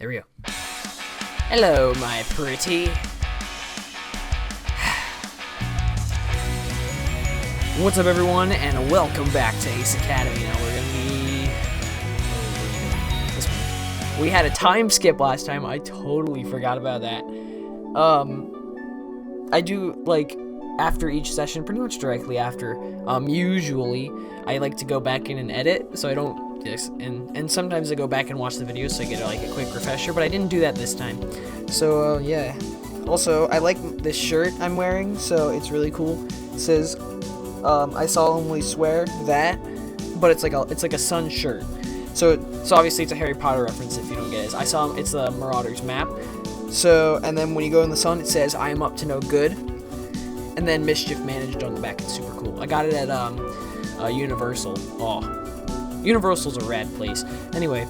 There we go. Hello, my pretty. What's up, everyone, and welcome back to Ace Academy. Now we're gonna be... this one. We had a time skip last time. I totally forgot about that. I do, like, after each session, pretty much directly after, usually, I like to go back in and edit, so I don't... Yes, and sometimes I go back and watch the videos so I get like a quick refresher, but I didn't do that this time. So yeah. Also, I like this shirt I'm wearing, so it's really cool. It says, "I solemnly swear that," but it's like a sun shirt. So obviously it's a Harry Potter reference if you don't get it. It's the Marauders map. So and then when you go in the sun, it says, "I am up to no good," and then mischief managed on the back. It's super cool. I got it at Universal. Oh. Universal's a rad place. Anyway,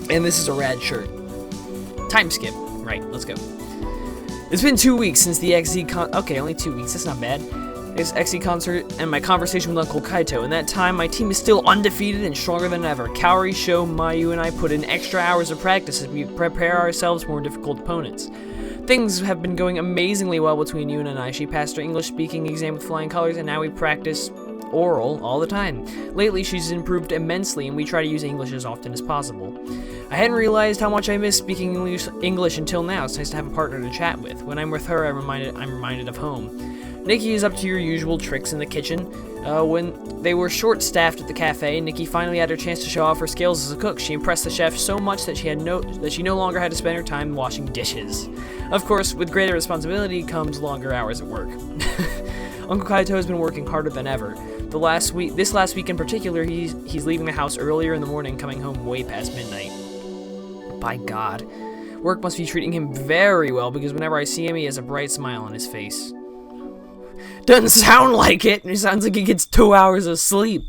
and this is a rad shirt. Time skip. Right, let's go. It's been 2 weeks since the XZ okay, only 2 weeks. That's not bad. It's XZ concert and my conversation with Uncle Kaito. In that time, my team is still undefeated and stronger than ever. Kaori, Sho, Mayu, and I put in extra hours of practice as we prepare ourselves for more difficult opponents. Things have been going amazingly well between Yuna and I. She passed her English speaking exam with flying colors, and now we practice oral all the time. Lately, she's improved immensely, and we try to use English as often as possible. I hadn't realized how much I miss speaking English until now. It's nice to have a partner to chat with. When I'm with her, I'm reminded of home. Nikki is up to your usual tricks in the kitchen. When they were short-staffed at the cafe, Nikki finally had her chance to show off her skills as a cook. She impressed the chef so much that she no longer had to spend her time washing dishes. Of course, with greater responsibility comes longer hours at work. Uncle Kaito has been working harder than ever. This last week in particular, he's leaving the house earlier in the morning, coming home way past midnight. By God. Work must be treating him very well, because whenever I see him, he has a bright smile on his face. Doesn't sound like it! It sounds like he gets 2 hours of sleep.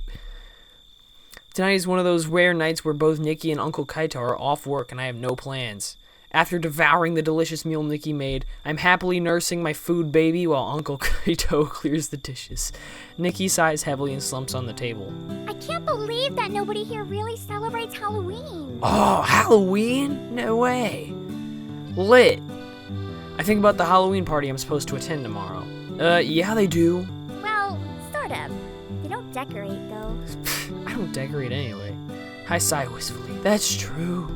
Tonight is one of those rare nights where both Nikki and Uncle Kaito are off work and I have no plans. After devouring the delicious meal Nikki made, I'm happily nursing my food baby while Uncle Kaito clears the dishes. Nikki sighs heavily and slumps on the table. I can't believe that nobody here really celebrates Halloween. Oh, Halloween? No way. Lit. I think about the Halloween party I'm supposed to attend tomorrow. Yeah, they do. Well, sort of. They don't decorate, though. I don't decorate anyway. I sigh wistfully. That's true.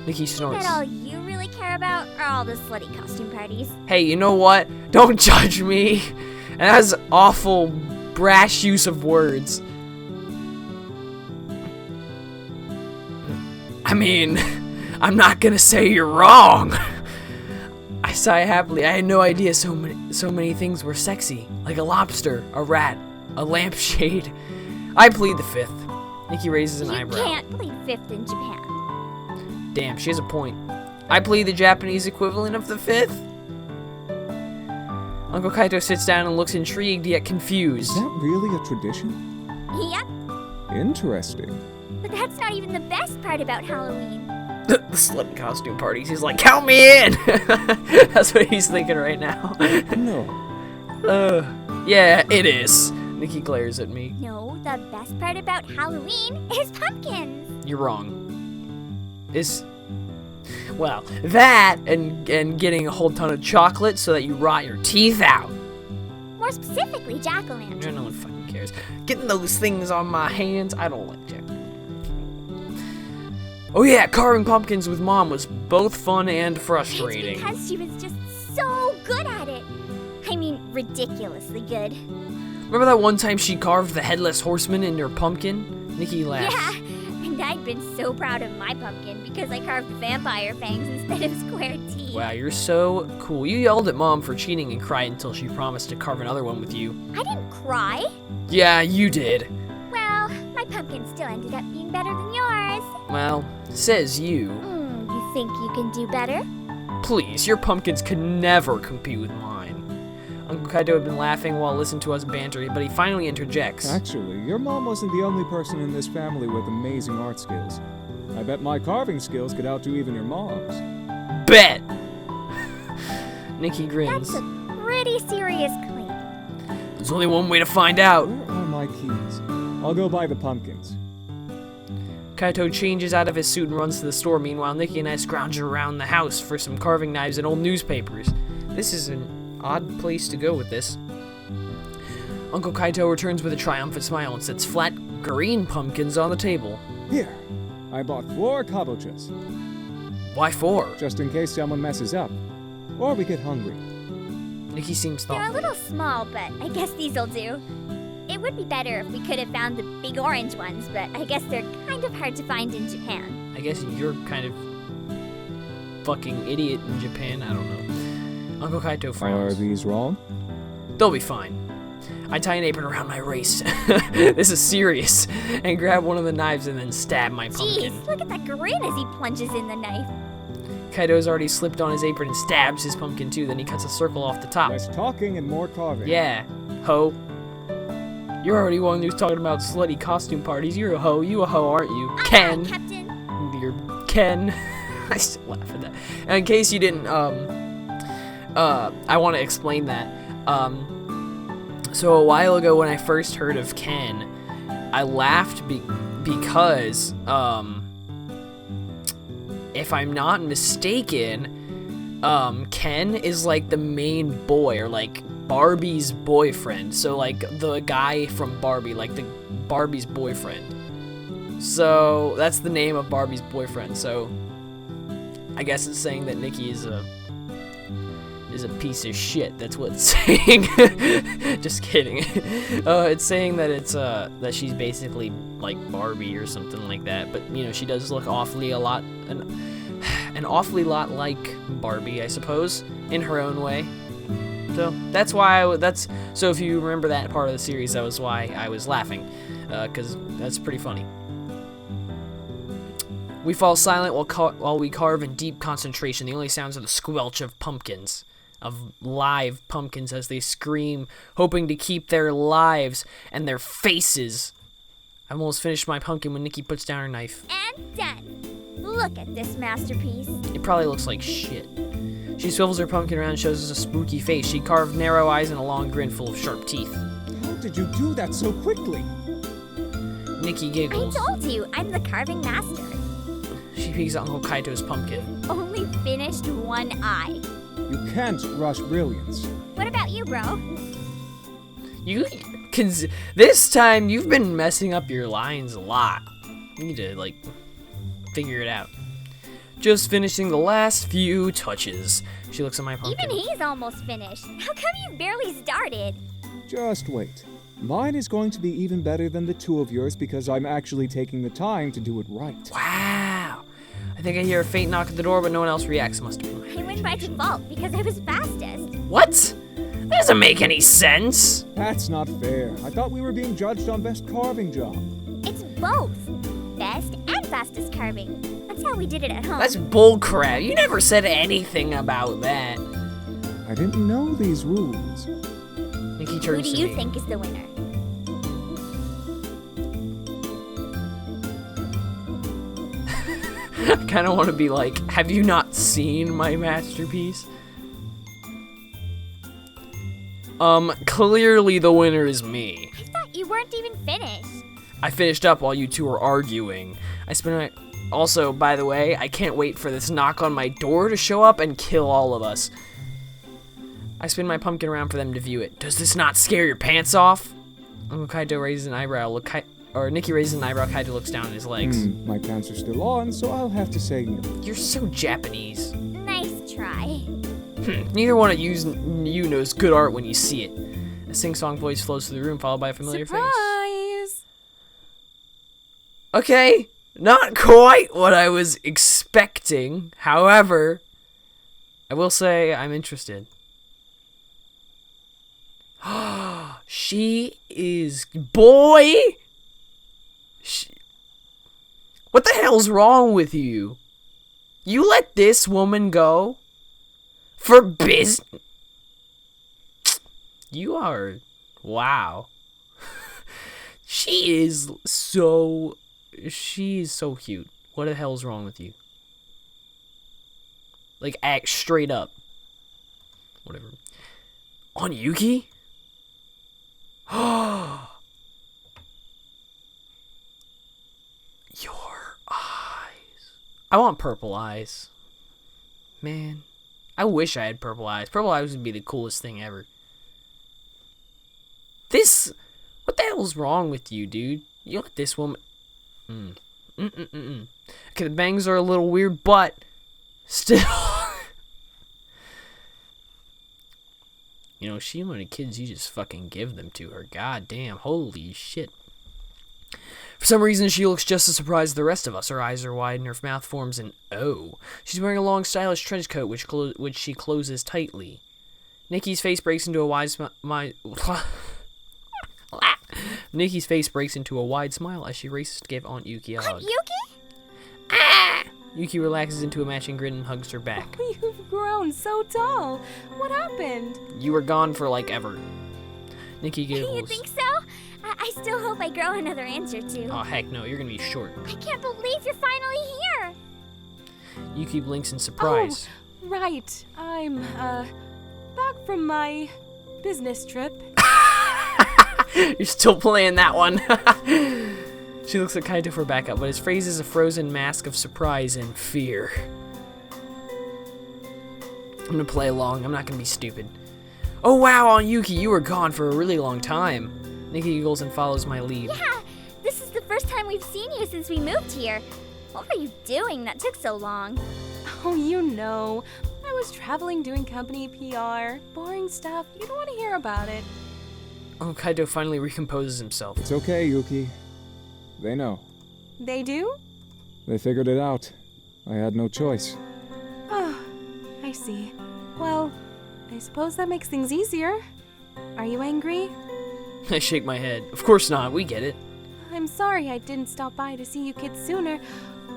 Nikki snorts. Is that all you really care about, or all the slutty costume parties? Hey, you know what? Don't judge me. And that's awful, brash use of words. I mean, I'm not gonna say you're wrong. I sigh happily. I had no idea so many things were sexy, like a lobster, a rat, a lampshade. I plead the fifth. Nikki raises an eyebrow. You can't plead fifth in Japan. Damn, she has a point. I plead the Japanese equivalent of the fifth. Uncle Kaito sits down and looks intrigued yet confused. Is that really a tradition? Yep. Interesting. But that's not even the best part about Halloween. The slut costume parties. He's like, count me in! That's what he's thinking right now. No. Yeah, it is. Nikki glares at me. No, the best part about Halloween is pumpkins. You're wrong. Well, that and getting a whole ton of chocolate so that you rot your teeth out. More specifically, jack-o'-lanterns. No one fucking cares. Getting those things on my hands, I don't like jack. Oh yeah, carving pumpkins with Mom was both fun and frustrating. It's because she was just so good at it. I mean, ridiculously good. Remember that one time she carved the headless horseman in her pumpkin? Nikki laughed. Yeah, and I'd been so proud of my pumpkin because I carved vampire fangs instead of square teeth. Wow, you're so cool. You yelled at Mom for cheating and cried until she promised to carve another one with you. I didn't cry. Yeah, you did. Well, my pumpkin still ended up being better than yours. Well, says you. You think you can do better? Please, your pumpkins could never compete with mine. Uncle Kaito had been laughing while listening to us banter, but he finally interjects. Actually, your mom wasn't the only person in this family with amazing art skills. I bet my carving skills could outdo even your mom's. Bet! Nikki grins. That's a pretty serious claim. There's only one way to find out. Where are my keys? I'll go buy the pumpkins. Kaito changes out of his suit and runs to the store. Meanwhile, Nikki and I scrounge around the house for some carving knives and old newspapers. This is an odd place to go with this. Uncle Kaito returns with a triumphant smile and sets flat green pumpkins on the table. Here, I bought 4 kabochas, Why 4? just in case someone messes up. Or we get hungry. Nikki seems They're a thoughtful. little small, but I guess these'll do. It would be better if we could have found the big orange ones, but I guess they're kind of hard to find in Japan. I guess you're kind of fucking idiot in Japan. I don't know. Uncle Kaito Are frowns. these wrong? They'll be fine. I tie an apron around my waist. This is serious. And grab one of the knives and then stab my pumpkin. Jeez, look at that grin as he plunges in the knife. Kaito's already slipped on his apron and stabs his pumpkin too. Then he cuts a circle off the top. Less talking and more carving. Yeah, ho. You're already one who's talking about slutty costume parties. You're a hoe. You a hoe, aren't you? Ken. Captain. You're Ken. I still laugh at that. And in case you didn't, I want to explain that. So a while ago when I first heard of Ken, I laughed because, if I'm not mistaken, Ken is like the main boy, or like Barbie's boyfriend. So like the guy from Barbie, like the Barbie's boyfriend. So that's the name of Barbie's boyfriend. So I guess it's saying that Nikki is a piece of shit. That's what it's saying. Just kidding. It's saying that it's that she's basically like Barbie or something like that. But you know, she does look an awfully lot like Barbie, I suppose, in her own way. So that's why so if you remember that part of the series, that was why I was laughing, because that's pretty funny. We fall silent while we carve in deep concentration. The only sounds are the squelch of pumpkins, of live pumpkins as they scream, hoping to keep their lives and their faces. I've almost finished my pumpkin when Nikki puts down her knife. And done. Look at this masterpiece. It probably looks like shit. She swivels her pumpkin around and shows us a spooky face. She carved narrow eyes and a long grin full of sharp teeth. How did you do that so quickly? Nikki I giggles. told you, I'm the carving master. She peeks at Uncle Kaito's pumpkin. Only finished one eye. You can't rush brilliance. What about you, bro? This time you've been messing up your lines a lot. You need to like figure it out. Just finishing the last few touches. She looks at my pumpkin. Even he's almost finished. How come you barely started? Just wait. Mine is going to be even better than the 2 of yours because I'm actually taking the time to do it right. Wow. I think I hear a faint knock at the door, but no one else reacts. Must have been. I win by default because I was fastest. What? That doesn't make any sense. That's not fair. I thought we were being judged on best carving job. It's both. Best and fastest carving. That's how we did it at home. That's bullcrap. You never said anything about that. I didn't know these rules. Nikki Who turns do to you me. think is the winner? I kind of want to be like, have you not seen my masterpiece? Clearly the winner is me. I thought you weren't even finished. I finished up while you two were arguing. Also, by the way, I can't wait for this knock on my door to show up and kill all of us. I spin my pumpkin around for them to view it. Does this not scare your pants off? Uncle Kaito raises an eyebrow. Nikki raises an eyebrow. Kaito looks down at his legs. My pants are still on, so I'll have to say no. You're so Japanese. Nice try. Neither one of you knows good art when you see it. A sing-song voice flows through the room, followed by a familiar face. Surprise! Okay, not quite what I was expecting. However, I will say I'm interested. She is... Boy! What the hell's wrong with you? You let this woman go? For business? You are... Wow. She is so cute. What the hell's wrong with you? Like, act straight up. Whatever. On Yuki? You're I want purple eyes. Man, I wish I had purple eyes. Purple eyes would be the coolest thing ever. What the hell's wrong with you, dude? You let this woman... Okay, the bangs are a little weird, but still... You know, she wanted kids, you just fucking give them to her. God damn, holy shit. For some reason, she looks just as surprised as the rest of us. Her eyes are wide and her mouth forms an O. She's wearing a long, stylish trench coat, which she closes tightly. Nikki's face breaks into a wide Nikki's face breaks into a wide smile as she races to give Aunt Yuki a hug. Aunt Yuki? Ah! Yuki relaxes into a matching grin and hugs her back. You've grown so tall. What happened? You were gone for like ever. Nikki giggles. You think so? I still hope I grow another inch or two. Oh, heck no, you're gonna be short. I can't believe you're finally here. Yuki blinks in surprise. Oh, right. I'm, back from my business trip. You're still playing that one. She looks at Kaito for backup, but his phrase is a frozen mask of surprise and fear. I'm gonna play along. I'm not gonna be stupid. Oh wow, Aunt Yuki, you were gone for a really long time. Nikki giggles and follows my lead. Yeah, this is the first time we've seen you since we moved here. What were you doing that took so long? Oh, you know. I was traveling doing company PR. Boring stuff. You don't want to hear about it. Oh, Kaito finally recomposes himself. It's okay, Yuki. They know. They do? They figured it out. I had no choice. Oh, I see. Well, I suppose that makes things easier. Are you angry? I shake my head. Of course not, we get it. I'm sorry I didn't stop by to see you kids sooner,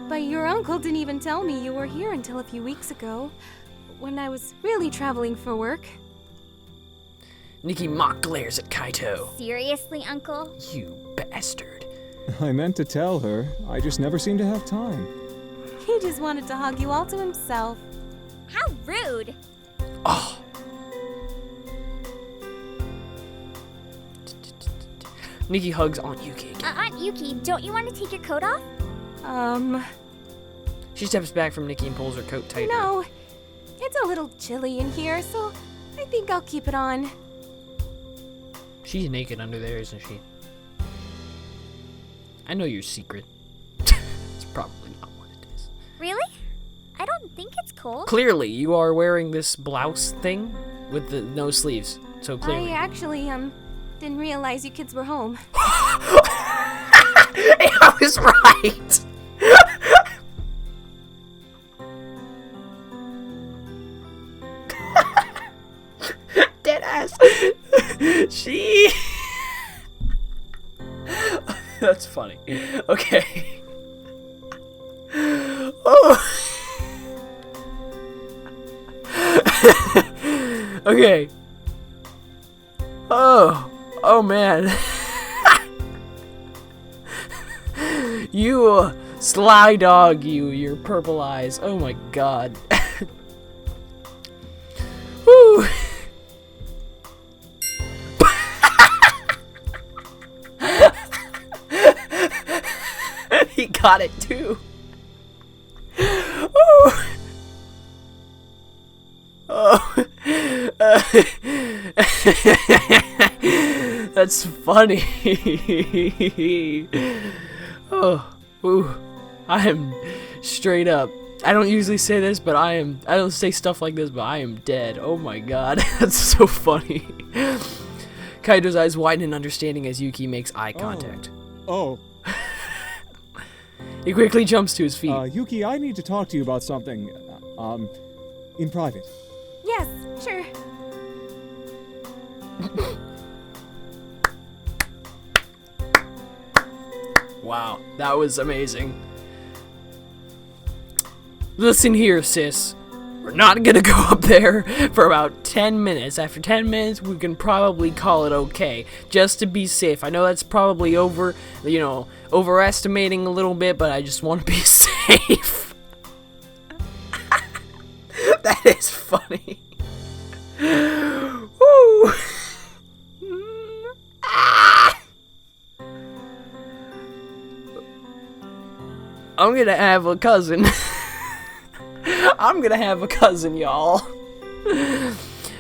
but your uncle didn't even tell me you were here until a few weeks ago, when I was really traveling for work. Nikki mock glares at Kaito. Seriously, Uncle? You bastard. I meant to tell her. I just never seem to have time. He just wanted to hug you all to himself. How rude. Oh. Nikki hugs Aunt Yuki again. Aunt Yuki, don't you want to take your coat off? She steps back from Nikki and pulls her coat tighter. No. It's a little chilly in here, so I think I'll keep it on. She's naked under there, isn't she? I know your secret. It's probably not what it is. Really? I don't think it's cold. Clearly, you are wearing this blouse thing with the no sleeves. So clearly. I actually, didn't realize you kids were home. I was right. Dead ass. She. That's funny. Okay. Oh. Okay. Oh man. You sly dog, your purple eyes. Oh my god. Woo. He got it too. Oh. Oh. That's funny. Oh, ooh. I am straight up. I don't usually say this, but I don't say stuff like this, but I am dead. Oh my god. That's so funny. Kaito's eyes widen in understanding as Yuki makes eye contact. Oh. He quickly jumps to his feet. Yuki, I need to talk to you about something, in private. Yes, sure. Wow, that was amazing. Listen here, sis. We're not gonna go up there for about 10 minutes. After 10 minutes, we can probably call it okay, just to be safe. I know that's probably overestimating a little bit, but I just want to be safe. That is funny. Woo. I'm gonna have a cousin. I'm gonna have a cousin, y'all.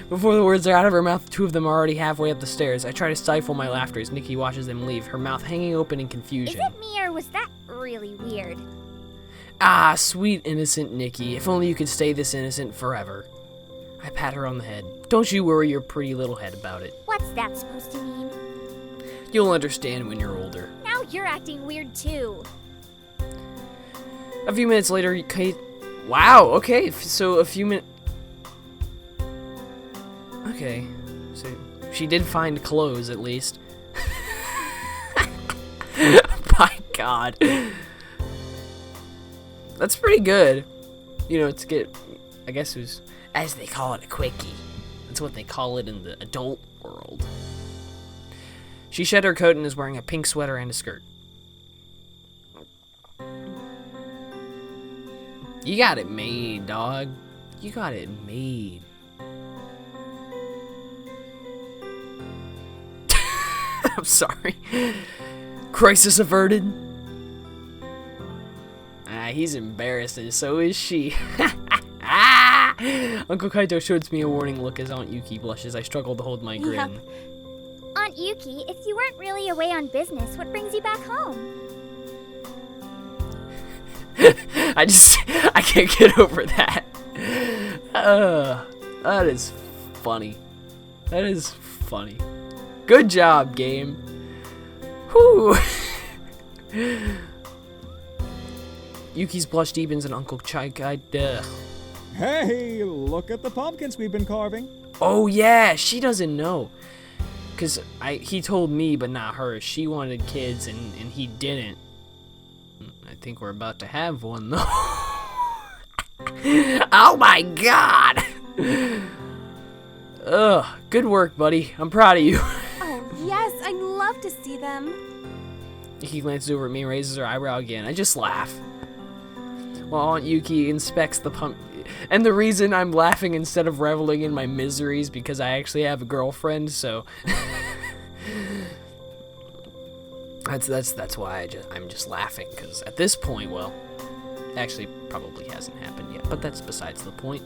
Before the words are out of her mouth, the two of them are already halfway up the stairs. I try to stifle my laughter as Nikki watches them leave, her mouth hanging open in Is confusion. it me or was that really weird? Ah, sweet innocent Nikki. If only you could stay this innocent forever. I pat her on the head. Don't you worry your pretty little head about it. What's that supposed to mean? You'll understand when you're older. Now you're acting weird too. A few minutes later, Kate... Wow, okay, so a few minutes... Okay, so she did find clothes, at least. My God. That's pretty good. You know, to get... I guess it was... As they call it, a quickie. That's what they call it in the adult world. She shed her coat and is wearing a pink sweater and a skirt. You got it made, dog. You got it made. I'm sorry. Crisis averted. He's embarrassed, and so is she. Uncle Kaito shows me a warning look as Aunt Yuki blushes. I struggle to hold my grin. Yep. Aunt Yuki, if you weren't really away on business, what brings you back home? I can't get over that. That is funny. That is funny. Good job, game. Whew. Yuki's blush deepens and Uncle Kaito... Hey, look at the pumpkins we've been carving. Oh yeah, she doesn't know. Cause he told me, but not her. She wanted kids and he didn't. I think we're about to have one though. Oh my God! Ugh, good work, buddy. I'm proud of you. Oh, yes, I'd love to see them. He glances over at me and raises her eyebrow again. I just laugh. While Aunt Yuki inspects the pump. And the reason I'm laughing instead of reveling in my miseries because I actually have a girlfriend, so that's why I'm just laughing, because at this point, well, actually probably hasn't happened yet, but that's besides the point.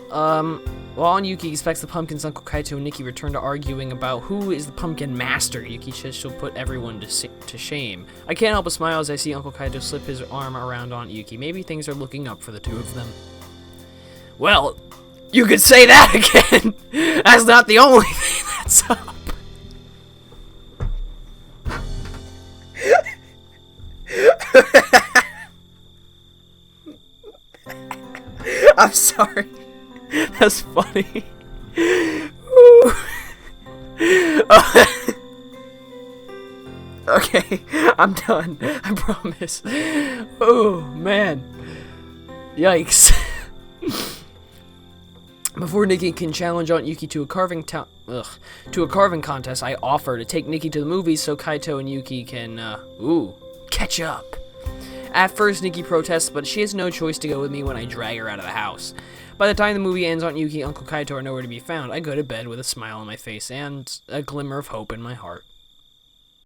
While Aunt Yuki expects the pumpkins, Uncle Kaito and Nikki return to arguing about who is the pumpkin master. Yuki says she'll put everyone to shame. I can't help but smile as I see Uncle Kaito slip his arm around Aunt Yuki. Maybe things are looking up for the two of them. Well, you could say that again. That's not the only thing that's up. I'm sorry. That's funny. Okay, I'm done. I promise. Oh, man. Yikes. Before Nikki can challenge Aunt Yuki to a carving contest, I offer to take Nikki to the movies so Kaito and Yuki can, catch up. At first, Nikki protests, but she has no choice to go with me when I drag her out of the house. By the time the movie ends, Aunt Yuki and Uncle Kaito are nowhere to be found. I go to bed with a smile on my face and a glimmer of hope in my heart.